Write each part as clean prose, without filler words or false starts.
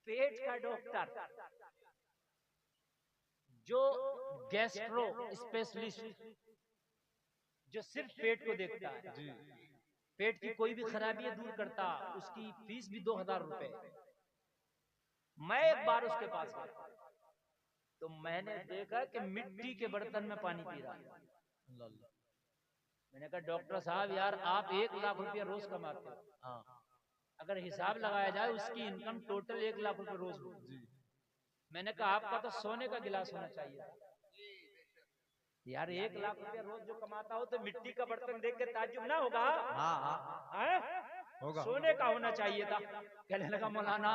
पेट का डॉक्टर जो gastro specialist जो सिर्फ पेट को देखता है, पेट की कोई भी खराबी दूर करता, उसकी फीस भी 2000 रुपए। मैं एक बार उसके पास गया तो मैंने देखा कि मिट्टी के बर्तन में पानी पी रहा है। मैंने कहा डॉक्टर साहब यार आप 1 लाख रुपया रोज कमाते हो, अगर हिसाब लगाया जाए उसकी इनकम टोटल 1 लाख रुपए रोज होगी। मैंने कहा आपका तो सोने का गिलास होना चाहिए यार, 1 लाख रुपया रोज जो कमाता हो तो मिट्टी का बर्तन देख के ताज्जुब ना होगा? होगा, सोने का होना चाहिए था। कहने लगा मौलाना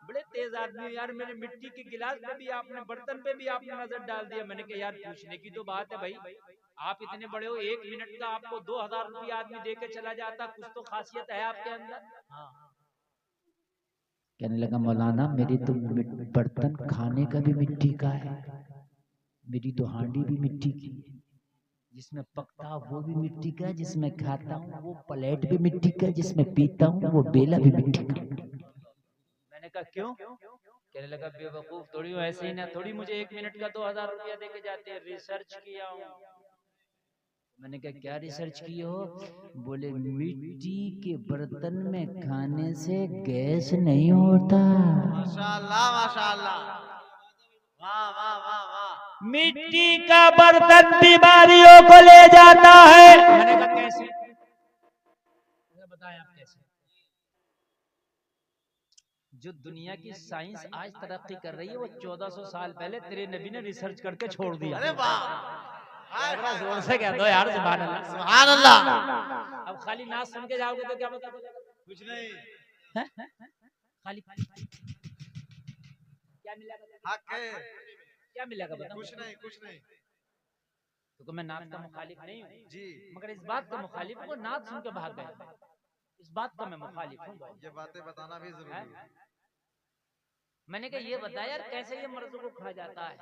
बड़े तेज आदमी हो यार, मेरे मिट्टी के गिलास पे भी आपने, बर्तन पे भी आपने नजर डाल दिया। मैंने कहा यार पूछने की तो बात है भाई, आप इतने बड़े हो, 1 मिनट का आपको 2000 रुपया आदमी दे के चला जाता, कुछ तो खासियत है आपके अंदर। कहने लगा मौलाना मेरी तो बर्तन खाने का भी मिट्टी का है, मेरी तो हांडी भी मिट्टी की है, जिसमें पकता वो भी मिट्टी का, जिसमें खाता हूँ वो प्लेट भी मिट्टी का, जिसमें पीता हूँ वो बेला भी मिट्टी का। मैंने कहा क्यों? कहने लगा बेवकूफ थोड़ी हो, ऐसे ही ना थोड़ी मुझे 1 मिनट का 2000 रुपया दे के जाते हैं, रिसर्च किया हूँ। मैंने कहा क्या रिसर्च की हो? बोले मिट्टी के बर्तन में खाने से गैस नहीं होता। माशाअल्लाह माशाअल्लाह, वाह वाह वाह वाह। मिट्टी का बर्तन बीमारियों को ले जाता है। मैंने कहा कैसे? बताएं आप कैसे? जो दुनिया की साइंस आज तरक्की कर रही है वो 1400 साल पहले तेरे नबी ने रिसर्च करके छोड़ दिया। अरे वाह, जोर से कह दो यार सुभान अल्लाह सुभान अल्लाह। अब खाली नाच सुन के जाओगे तो क्या बता? कुछ नहीं, खाली क्या मिलेगा? हक है, क्या मिलेगा बता? कुछ नहीं कुछ नहीं। तो मैं नाच का मुखालिफ नहीं हूँ जी, मगर इस बात का मुखालिफ हूँ नाच सुन के भाग गए, इस बात का मैं मुखालिफ हूँ। ये बातें बताना भी जरूरी है। मैंने कहा ये बताया यार कैसे ये मर्द को खा जाता है?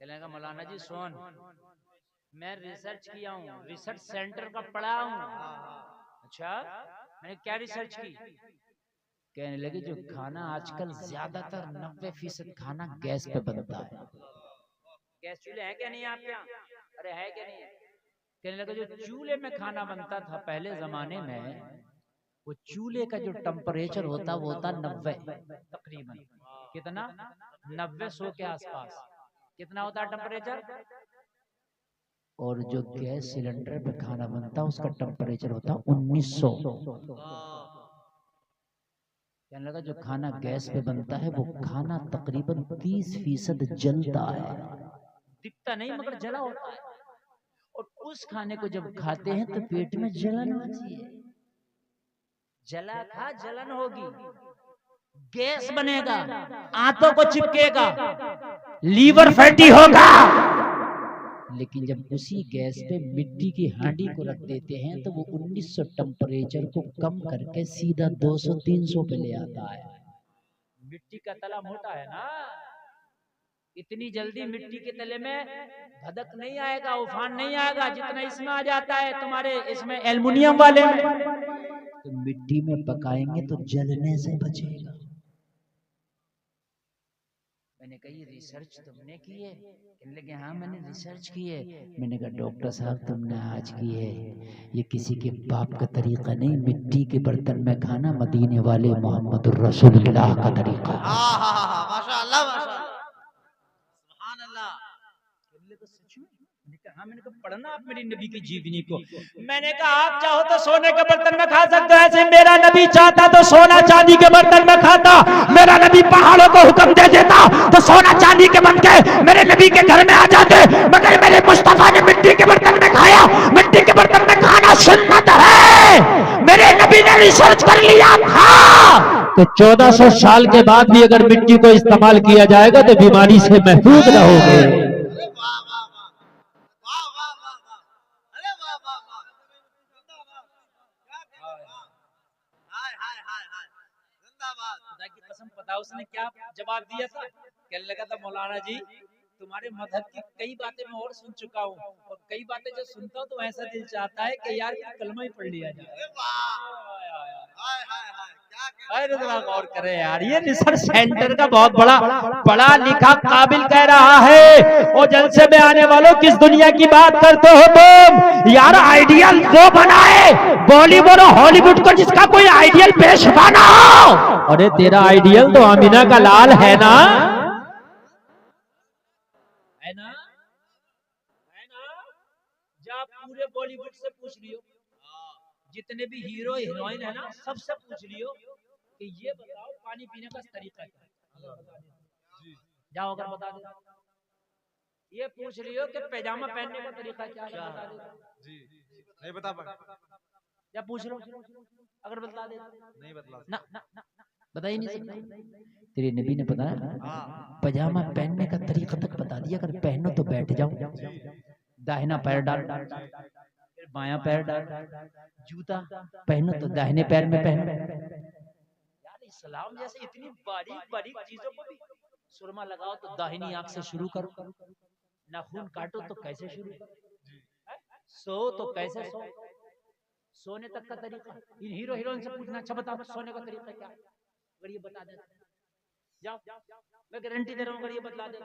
कहने लगा मौलाना जी सुन, मैं रिसर्च किया हूँ, रिसर्च सेंटर का पढ़ा हूँ। अच्छा मैंने क्या रिसर्च की? कहने लगे जो खाना आजकल ज्यादातर 90% खाना गैस पे बनता है। गैस चूल्हे हैं क्या नहीं आपके यहाँ? अरे है क्या नहीं है? कहने लगे जो चूल्हे में खाना बनता था पहले जमाने में, वो चूल्हे का जो टेम्परेचर होता वो होता 90 तकरीबन, कितना 90-100 के आसपास कितना होता है टेम्परेचर? और जो गैस सिलेंडर पे खाना बनता है उसका टेम्परेचर होता 1900। कहने लगा जो खाना गैस पे बनता है वो खाना तकरीबन 30% जलता है, दिखता नहीं मगर जला होता है। और उस खाने को जब खाते हैं तो पेट में जलन होती है। जला खा जलन होगी, गैस बनेगा, आंतों को चिपकेगा, लीवर फैटी होगा। लेकिन जब उसी गैस पे मिट्टी की हांडी को रख देते हैं तो वो 1900 टेम्परेचर को कम करके सीधा 200-300 पे ले आता है। मिट्टी का तला मोटा है ना, इतनी जल्दी मिट्टी के तले में भदक नहीं आएगा, उफान नहीं आएगा जितना इसमें आ जाता है तुम्हारे इसमें एल्युमिनियम वाले में। तो मिट्टी में पकाएंगे तो जलने से बचेगा। मैंने कहा ये रिसर्च तुमने की है? कहने लगे हाँ मैंने रिसर्च की है। मैंने कहा डॉक्टर साहब तुमने आज की है, ये किसी के बाप का तरीका नहीं, मिट्टी के बर्तन में खाना मदीने वाले मोहम्मद रसूलुल्लाह का तरीका। माशाअल्लाह माशाअल्लाह, सुभान अल्लाह। मैंने कहा पढ़ना आप मेरी नबी की जीवनी को। मैंने कहा आप चाहो तो सोने के बर्तन में खा सकते हो, ऐसे मेरा नबी चाहता तो सोना चांदी के बर्तन में खाता। मेरा नबी पहाड़ों को हुक्म दे देता तो सोना चांदी के बन के मेरे नबी के घर में आ जाते, मगर मेरे मुस्तफा ने मिट्टी के बर्तन में खाया। मिट्टी के बर्तन में खाना सुन्नत है, मेरे नबी ने रिसर्च कर लिया खा। तो 1400 साल के बाद भी अगर मिट्टी को इस्तेमाल किया जाएगा तो बीमारी से महफूज रहोगे। पता उसने क्या जवाब दिया था? कहने लगा था मौलाना जी तुम्हारे मजहब की कई बातें मैं और सुन चुका हूँ, और कई बातें जो सुनता हूँ तो ऐसा दिल चाहता है कि यार कलमा ही पढ़ लिया जाए। अरे जरा गौर करे यार, ये रिसर्च सेंटर का बहुत बड़ा पढ़ा लिखा काबिल कह रहा है। और जलसे में आने वालों, किस दुनिया की बात करते हो तुम यार? आइडियल वो बनाए बॉलीवुड और हॉलीवुड को, जिसका कोई आइडियल पेश बना हो। अरे तेरा आइडियल तो अमीना का लाल है ना, है ना, है ना? जा पूरे बॉलीवुड से पूछ लियो, जितने भी हीरो हीरोइन है ना, सबसे पूछ लियो कि ये बताओ पानी पीने का तरीका क्या है। जाओ अगर बता दे। ये पूछ लियो कि पैजामा पहनने का तरीका क्या है, बता दे। जी नहीं बता पाए। या पूछ लो अगर बता दे। नहीं बतला ना ना ना बता ही नहीं सकता। तेरे नबी ने बताया पजामा पहनने का तरीका तक बता दिया, अगर पहनो तो बैठ जाओ, दाहिना पैर डाल, फिर बायां पैर डाल, जूता पहनो तो दाहिने पैर में पहनो। यार इस्लाम जैसे इतनी बारीक बारीक चीजों को भी, सुरमा लगाओ तो दाहिनी आंख से शुरू करो, नाखून काटो तो कैसे शुरू करो, सो तो कैसे सो, सोने तक का तरीका। इन हीरो हीरोइन से पूछना, अच्छा बताओ सोने का तरीका क्या है, अगर ये बता दे जाओ, मैं गारंटी दे रहा हूँ अगर ये बतला दे।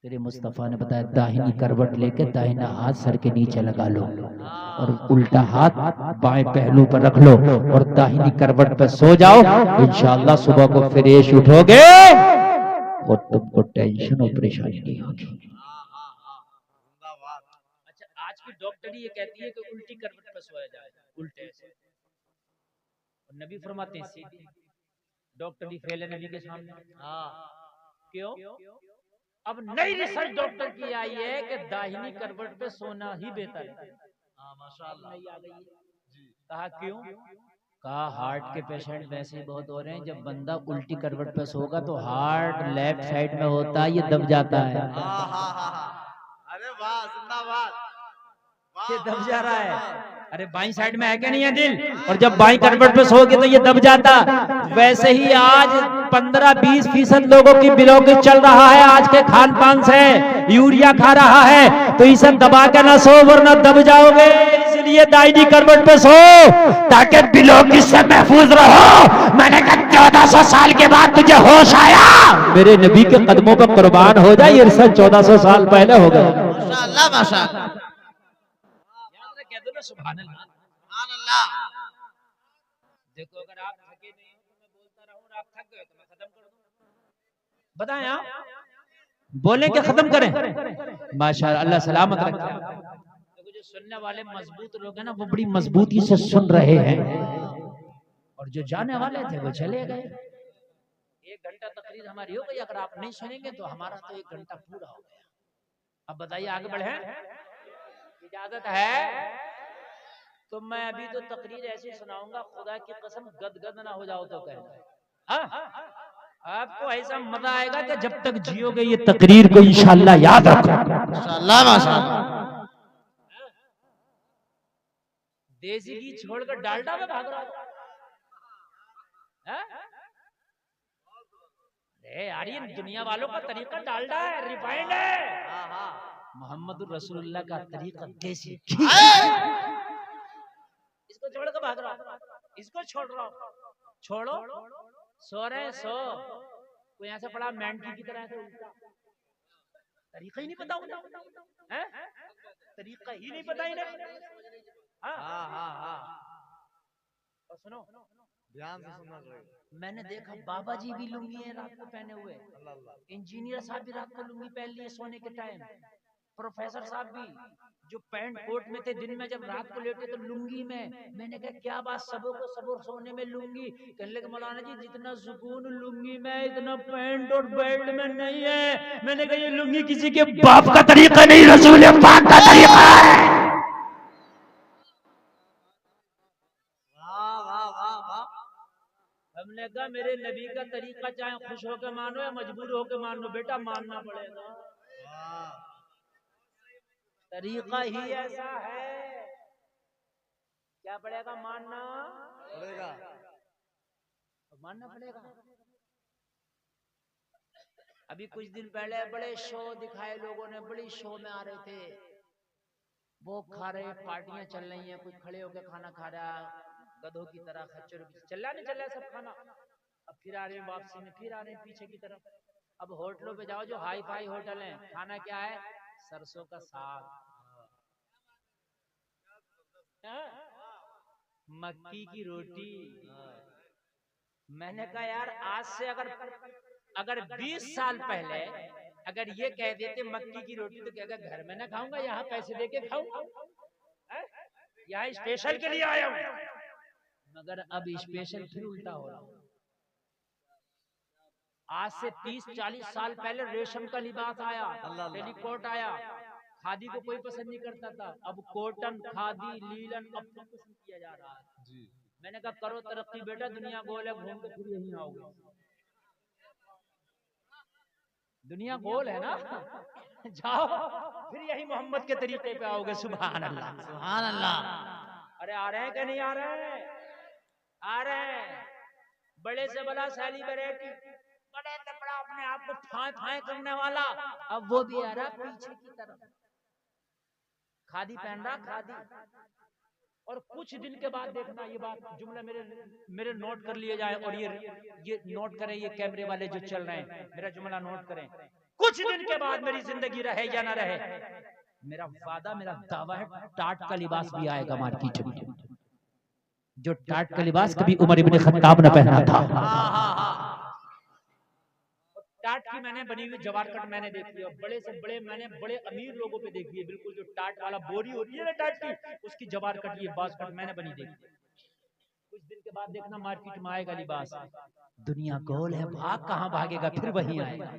तेरे मुस्तफा ने बताया दाहिनी करवट लेके दाहिना हाथ सर के नीचे लगा लो और उल्टा हाथ बाएं पहलू पर रख लो और दाहिनी करवट पर सो जाओ। इंशाअल्लाह सुबह को फ्रेश उठोगे और तुमको टेंशन और परेशानी नहीं होगी। अच्छा, आज की डॉक्टर ये कहती है कि उल्टी करवट पर सोया जाए, उल्टे से, और नबी फरमाते हैं सीधी। डॉक्टर फेल है नबी के सामने। क्यों? अब नई रिसर्च डॉक्टर की आई है कि दाहिनी करवट पे सोना ही बेहतर है। माशाअल्लाह नई आ गई है। कहा क्यों? कहा हार्ट के पेशेंट वैसे ही बहुत हो रहे हैं, जब बंदा उल्टी करवट पे सोगा तो हार्ट लेफ्ट साइड में होता है, ये दब जाता है। अरे वाह जिंदाबाद, ये दब जा रहा है। अरे बाईं साइड में है क्या नहीं है दिल, और जब बाईं करवट पे सोगे तो ये दब जाता। वैसे ही आज 15-20% लोगों की ब्लॉकेज चल रहा है आज के खान पान से, यूरिया खा रहा है, तो इसे दबा के ना सो वरना दब जाओगे। इसलिए दाहिनी करवट पे सो ताकि ब्लॉकेज से महफूज रहो। मैंने कहा 1400 साल के बाद तुझे होश आया, मेरे नबी के कदमों पर कुर्बान हो जाए। ये रिसर्च 1400 साल पहले हो गया। माशाअल्लाह माशाअल्लाह, कह दो ना सुभान अल्लाह। सुभान अल्लाह। देखो अगर आप थके नहीं हो तो मैं बोलता रहूं, और आप थक गए तो मैं खत्म कर दूं। बताएं आप बोलें कि खत्म करें? माशाअल्लाह, अल्लाह सलामत रखे। देखो जो सुनने वाले मजबूत लोग हैं ना, वो बड़ी मजबूती से सुन रहे हैं, और जो जाने वाले थे वो चले गए। 1 घंटा तकरीर हमारी हो गई, अगर आप नहीं सुनेंगे तो हमारा तो 1 घंटा पूरा हो गया। अब बताइए आगे बढ़े, इजाजत है? तो मैं अभी तो तकरीर ऐसी सुनाऊंगा, खुदा की कसम गदगद ना हो जाओ तो कहना। आपको ऐसा मजा आएगा कि जब तक जियोगे ये तकरीर को इंशाअल्लाह याद रखो। माशाअल्लाह माशाअल्लाह। देसी घी छोड़कर डालडा में भाग रहा हो। अरे यार ये दुनिया वालों का तरीका डालडा है, रिफाइंड है। मोहम्मद रसूलुल्लाह का तरीका देसी घी। इसको छोड़ कर भाग रहा हूं, इसको छोड़ रहा हूं। छोड़ो, सो रहे सो, कोई ऐसा पड़ा मेंढकी की तरह से, तरीका ही नहीं पता उन्हें, हैं? तरीका ही नहीं पता इन्हें। हाँ। और सुनो, ध्यान से सुनना चाहिए। मैंने देखा बाबा जी भी लुंगी है रात को पहने हुए, इंजीनियर साहब भी रात को लुंगी पहन लिए सोने के टाइम, प्रोफेसर साहब भी जो पैंट कोट में थे, दिन में जब रात को लेटे तो लुंगी में। मैंने कहा क्या बात, सबों को सबों सोने में लुंगी। कहने लगे मौलाना जी जितना सुकून लुंगी में इतना पैंट और बेल्ट में नहीं है। मैंने कहा ये लुंगी किसी के बाप का तरीका नहीं, रसूल पाक का तरीका है। हमने कहा मेरे नबी का तरीका चाहे खुश होकर मानो या मजबूर होकर मानो, बेटा मानना पड़ेगा। तरीका ही ऐसा है, क्या पड़ेगा? मानना पड़ेगा, मानना पड़ेगा। अभी कुछ दिन पहले बड़े शो दिखाए लोगों ने, बड़ी शो में आ रहे थे, वो खा रहे, पार्टियां चल रही हैं, कुछ खड़े होकर खाना खा रहा, गधों की तरह, खच्चरों की, चला नहीं चला सब खाना। अब फिर आ रहे हैं वापसी में, फिर आ रहे हैं पीछे की तरफ। अब होटलों पे जाओ, जो हाई फाई होटल हैं, खाना क्या है? सरसों का साग, मक्की की रोटी। मैंने कहा यार, आज से अगर 20 साल पहले अगर ये कह देते मक्की की रोटी, तो क्या घर में ना खाऊंगा, यहाँ पैसे देके खाऊंगा, यहाँ स्पेशल के लिए आया हूँ। मगर अब स्पेशल फिर उल्टा हो रहा हूँ। आज से 30-40 साल पहले रेशम का लिबास आया, टेलीकोट आया, खादी को कोई पसंद नहीं करता था। अब कॉटन, खादी, लीलन अब सब पसंद किया जा रहा है जी। मैंने कहा करो तरक्की बेटा, दुनिया गोल है, घूम के फिर यहीं आओगे। दुनिया गोल है ना, जाओ फिर यही मोहम्मद के तरीके पे आओगे। सुभान अल्लाह, सुभान अल्लाह। अरे आ रहे हैं कि नहीं आ रहे हैं? आ रहे हैं। बड़े से बड़ा सेलिब्रिटी, बड़े से बड़ा अपने आप को फाय करने वाला, अब वो भी आ रहा पीछे की तरफ, खादी पहन रहा, खादी। और कुछ दिन के बाद देखना, ये बात जुमला मेरे नोट कर लिए जाए, और ये नोट करें, ये कैमरे वाले जो चल रहे हैं, मेरा जुमला नोट करें। कुछ दिन के बाद मेरी जिंदगी रहे या ना रहे, मेरा वादा, मेरा दावा है, टाट का लिबास भी आएगा मार्केट में। जो टाट का लिबास कभी उमर इब्ने खत्ताब ने पहना था। टाट की मैंने बनी हुई जवार कट मैंने देखी है, बड़े से बड़े मैंने बड़े अमीर लोगों पे देखी है, बिल्कुल जो टाट वाला बोरी होती है ना टाट की, उसकी जवार कट, ये बास कट मैंने बनी देखी। कुछ दिन के बाद देखना मार्केट में आएगा लिबास। दुनिया गोल है, भाग कहाँ भागेगा, फिर वहीं आएगा।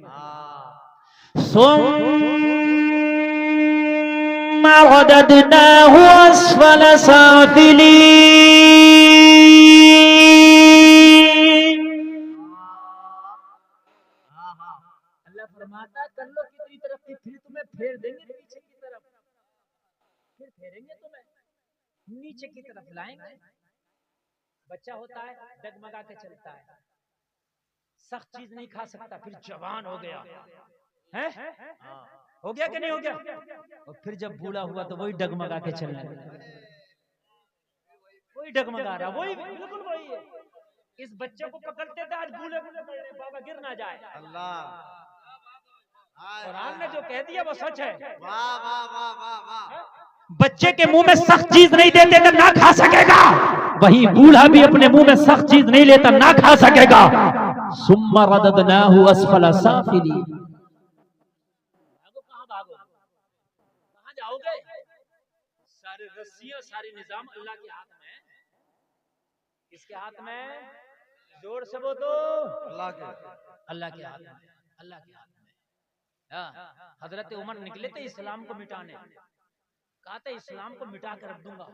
फरमाता कर लो कितनी तरक्की, फिर तुम्हें फेर देंगे पीछे की तरफ, फिर फेरेंगे तुम्हें नीचे की तरफ लाएंगे। बच्चा होता है, डगमगा के चलता है, सख्त चीज नहीं खा सकता, फिर जवान हो गया है, हो गया कि नहीं हो गया? और फिर जब बूढ़ा हुआ तो वही डगमगा के चलने लगा, वही डगमगा रहा, वही बिल्कुल वही है। इस बच्चे को पकड़ते थे, आज बूढ़े बाबा गिर ना जाए। अल्लाह, कुरान ने जो कह दिया वो सच है। वाह वाह वाह वाह वाह। बच्चे के मुंह में सख्त चीज नहीं देते तो ना खा सकेगा, वही बूढ़ा भी अपने मुंह में सख्त चीज नहीं लेता ना खा सकेगा। सुम्मा रददनाहु अस्फला साफिली। कहां भागो, कहां जाओगे? सारे रस्सियां, सारे निजाम अल्लाह के हाथ में। किसके हाथ में? जोर से बोलो, अल्लाह के हाथ में, अल्लाह के हाथ में, अल्लाह के हाथ में। हजरत उमर निकले थे इस्लाम को मिटाने, कहा था इस्लाम को मिटा कर रख दूंगा।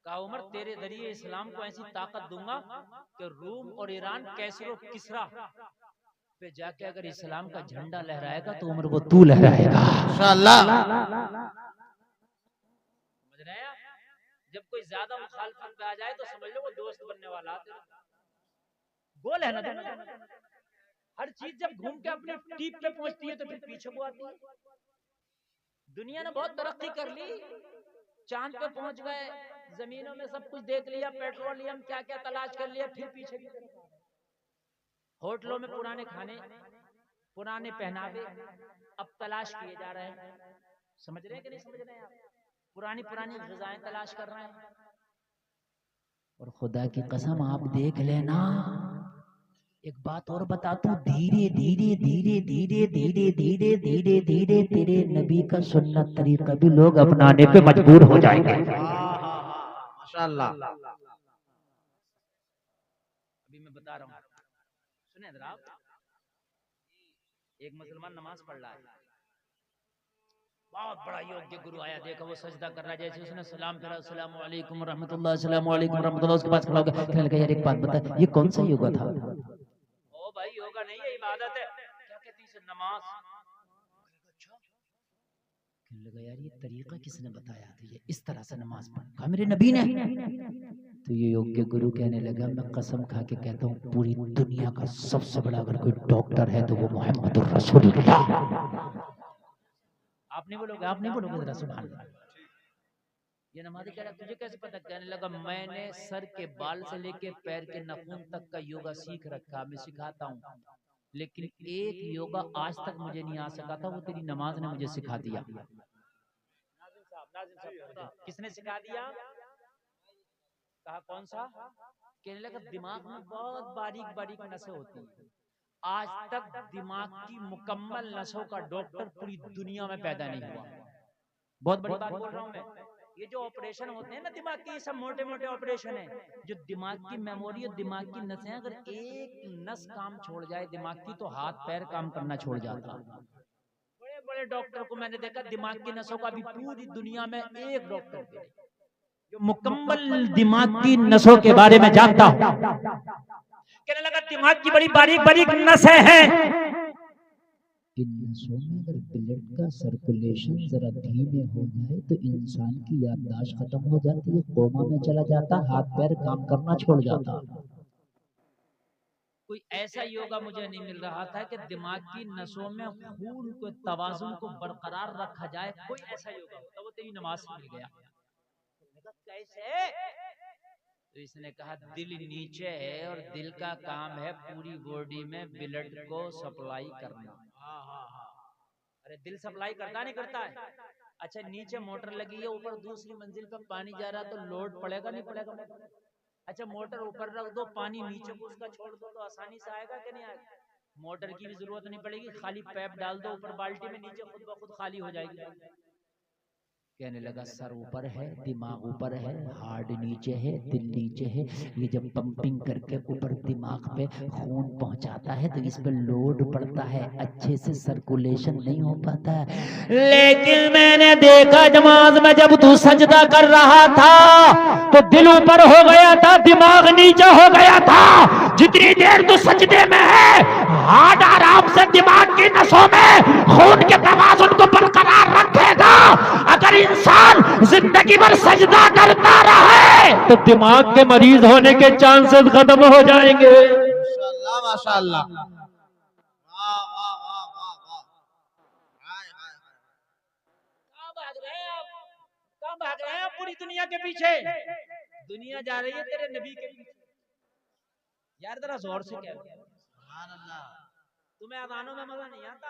कहा उमर तेरे जरिए इस्लाम को ऐसी ताकत दूंगा कि रूम और ईरान, कैसरो, किसरा पे जाके अगर इस्लाम का झंडा लहराएगा तो उमर वो तू लहराएगा इंशाअल्लाह। समझ रहे हैं? जब कोई ज्यादा मुखालफत पे आ जाए तो समझ लो वो दोस्त बनने वाला गोल है ना। हर चीज जब घूम के अपने टीप पे पहुंचती है तो फिर पीछे को आती है। दुनिया ने बहुत तरक्की कर ली, चांद पे पहुंच गए, जमीनों में सब कुछ देख लिया, पेट्रोलियम क्या क्या तलाश कर लिया, फिर पीछे की तरफ। होटलों में पुराने खाने, पुराने पहनावे अब तलाश किए जा रहे हैं। समझ रहे हैं कि नहीं समझ रहे हैं आप? पुरानी पुरानी ग़िज़ाएं तलाश कर रहे हैं। और खुदा की कसम आप देख लेना, एक बात और बता तू, धीरे धीरे धीरे धीरे धीरे धीरे धीरे धीरे तेरे नबी का सुन्नत तरीका भी लोग अपनाने पे मजबूर हो जाएंगे। माशाअल्लाह। अभी मैं बता रहा हूँ, सुने जरा आप। एक मुसलमान नमाज पढ़ रहा है, बहुत बड़ा योग्य गुरु आया, देखा वो सजदा कर रहा है, जैसे उसने सलाम करा, अस्सलामु अलैकुम रहमतुल्लाह, अस्सलामु अलैकुम रहमतुल्लाह, उसके पास खड़ा हो गया, कहने लगा यार एक बात बता, ये कौन सा योगा था? ओ भाई योगा नहीं है, इबादत है। क्या कहती है? नमाज। कहने लगा यार ये तरीका किसने बताया था, ये इस तरह से नमाज पढ़? कहा मेरे नबी ने। तो ये योग्य गुरु कहने लगा मैं कसम खा के कहता हूँ पूरी दुनिया का सबसे बड़ा अगर कोई डॉक्टर है तो वो मोहम्मद रसूलुल्लाह। आप नहीं बोलोगे, आप नहीं बोलोगे जरा सुभान अल्लाह। ये नमाज़ी कह रहा तुझे कैसे पता? कहने लगा मैंने सर के बाल से लेके पैर के नाखून तक का योगा सीख रखा, मैं सिखाता हूँ, लेकिन एक योगा आज तक मुझे नहीं आ सका था, वो तेरी नमाज ने मुझे सिखा दिया। किसने सिखा दिया? कहा कौन सा? कहने लगा दिमाग में बहुत बारीक बारीक नसें होती हैं, आज तक दिमाग की मुकम्मल नसों का डॉक्टर पूरी दुनिया में पैदा नहीं हुआ। बहुत बड़ी बात बोल रहा हूँ मैं। ये जो ऑपरेशन होते हैं ना दिमाग के, ये सब मोटे मोटे ऑपरेशन है। जो दिमाग की मेमोरी और दिमाग की नसें, अगर एक नस काम छोड़ जाए दिमाग की तो हाथ पैर काम करना छोड़ जाता। बड़े बड़े डॉक्टर को मैंने देखा दिमाग की नसों का भी पूरी दुनिया में एक डॉक्टर भी नहीं जो मुकम्मल दिमाग की नसों के बारे में जानता हो। कहने लगा दिमाग की बड़ी बारीक बारीक नसें हैं, इन नसों में अगर ब्लड का सर्कुलेशन जरा धीमे हो जाए तो इंसान की याददाश्त खत्म हो जाती है, कोमा में चला जाता, हाथ पैर काम करना छोड़ जाता। कोई ऐसा योगा मुझे नहीं मिल रहा था कि दिमाग की नसों में खून को तवाजुन को बरकरार रखा जाए, कोई ऐसा योगा होता, वो तेरी नमाज से मिल गया। कैसे? तो इसने कहा दिल नीचे है और दिल का काम है पूरी बॉडी में ब्लड को सप्लाई करना। अरे दिल सप्लाई करता नहीं करता है? अच्छा नीचे मोटर लगी है, ऊपर दूसरी मंजिल पर पानी जा रहा है तो लोड पड़ेगा नहीं पड़ेगा? अच्छा मोटर ऊपर रख दो, पानी नीचे को उसका छोड़ दो तो आसानी से आएगा कि नहीं आएगा? मोटर की भी जरूरत नहीं पड़ेगी, खाली पैप डाल दो ऊपर बाल्टी में, नीचे खुद ब खुद खाली हो जाएगी। कहने लगा सर ऊपर है, दिमाग ऊपर है, हार्ट नीचे है, दिल नीचे है, ये जब पंपिंग करके ऊपर दिमाग पे खून पहुंचाता है तो इस पे लोड पड़ता है, अच्छे से सर्कुलेशन नहीं हो पाता है। लेकिन मैंने देखा नमाज में जब तू सजदा कर रहा था तो दिल ऊपर हो गया था, दिमाग नीचे हो गया था। जितनी देर तू सजदे में है, हार्ट आराम से दिमाग की नसों में खून के तवाज़ुन को बरकरार रखेगा। अगर इंसान जिंदगी भर सजदा करता रहे तो दिमाग के मरीज होने के चांसेस खत्म हो जाएंगे। माशाअल्लाह माशाअल्लाह। वाह वाह वाह वाह वाह। हाय हाय हाय। कहां भाग रहे हैं आप? कहां भाग रहे हैं आप पूरी दुनिया के पीछे? दुनिया जा रही है तेरे नबी के पीछे। यार जरा जोर से कह। सुभान अल्लाह। तुम्हें अजानों में मजा नहीं आता?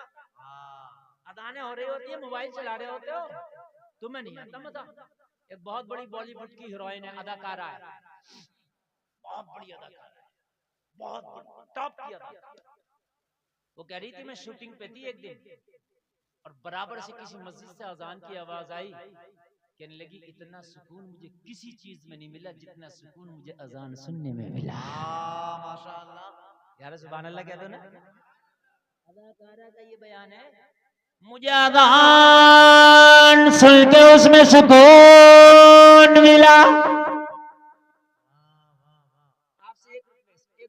अजानें हो रही होती है, मोबाइल चला रहे होते हो, तुम्हें नहीं आता मजा। एक बहुत बड़ी बॉलीवुड की हीरोइन है, अदाकारा है, बहुत बड़ी अदाकारा है, बहुत टॉप की अदाकारा। वो कह रही थी मैं शूटिंग पे थी एक दिन और बराबर से किसी मस्जिद से अजान की आवाज आई, कहने लगी इतना सुकून मुझे किसी चीज में नहीं मिला जितना सुकून मुझे अजान सुनने में मिला। माशाअल्लाह। यार सुभान अल्लाह कह दो ना। अदाकारा का ये बयान है, मुझे अज़ान सुन के उसमें सुकून मिला। आपसे एक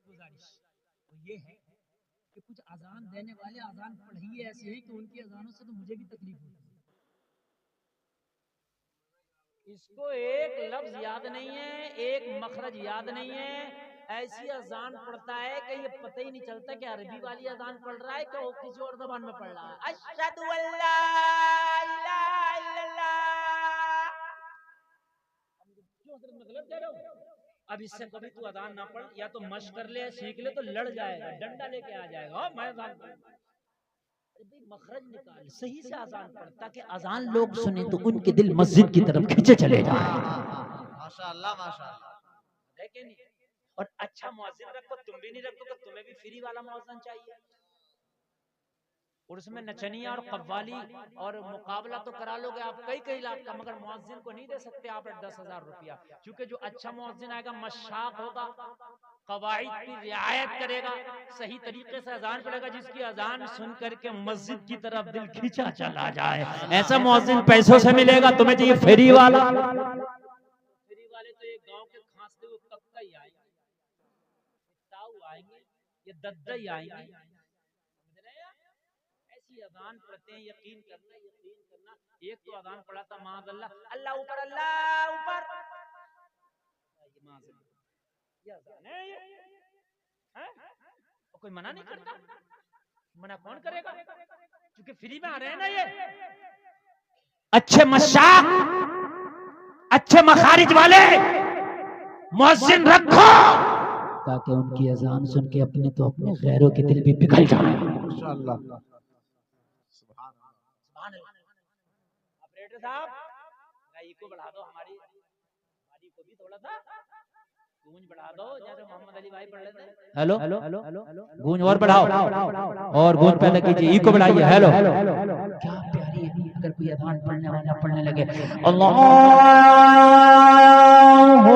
गुजारिश ये है कि कुछ अजान देने वाले अजान पढ़िए ऐसे हैं कि उनकी अजानों से तो मुझे भी तकलीफ होती है। इसको एक लफ्ज याद नहीं है, एक मखरज याद नहीं है, ऐसी अजान पढ़ता है कि ये पता ही नहीं चलता कि अरबी वाली अजान पढ़ रहा है कि वो किसी और जबान में पढ़ रहा है। अशहदु अल्ला इलाहा इल्लल्लाह। मतलब कह रहा हूं, अब इससे कभी तू अजान ना पढ़, या तो मश्क कर ले, सीख ले, तो लड़ जाएगा, डंडा लेके आ जाएगा। मैं अजान मखरज निकाल, सही से अजान पढ़ ताकि अजान लोग सुने तो उनके दिल मस्जिद की तरफ खींचे चले जाए। माशाअल्लाह माशाअल्लाह। है कि नहीं? और अच्छा मुअज्जिन रखो, तुम भी नहीं रखोगे, तुम्हें भी फ्री वाला मुअज्जिन चाहिए। और उसमें नचनिया और कव्वाली और मुकाबला तो करा लोगे आप कई कई लाख का, मगर मुअज्जिन को नहीं दे सकते आप 10,000 रुपया, क्योंकि जो अच्छा मुअज्जिन आएगा मशाक होगा, कवाइद की रियायत करेगा, सही तरीके से अजान पढ़ेगा, जिसकी अजान सुन करके मस्जिद की तरफ दिल खींचा चला जाए, ऐसा मुअज्जिन पैसों से मिलेगा। तुम्हें चाहिए फ्री वाला। फ्री वाले तो एक गांव के खांसते हुए कक्का ही आएंगे, ताऊ आएंगे, ये दद्दा ही आएंगे। ऐसी अजान पढ़ते हैं, यकीन करना, यकीन करना। एक तो अजान पढ़ा था माज़अल्लाह, अल्लाह ऊपर, अल्लाह ऊपर, ये अजान है ये, हैं? और कोई मना नहीं करता, मना कौन करेगा, क्योंकि फ्री में आ रहे हैं ना ये। अच्छे मशाक अच्छे मखारिज वाले मुअज्जिन रखो, ताकि उनकी अजान सुन के अपने तो अपने गैरों के दिल भी पिघल जाए। माशाअल्लाह। ऑपरेटर साहब गाई को बढ़ा दो, हमारी गाड़ी को भी थोड़ा सा गूंज बढ़ा दो, जैसे मोहम्मद अली भाई पढ़ लेते। हेलो, गूंज और बढ़ाओ, और गूंज पैदा कीजिए, ई को बढ़ाइए। हेलो, क्या प्यारी है। अगर कोई अजान पढ़ने वाला पढ़ने लगे अल्लाहु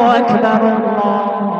अकबर, अल्लाहु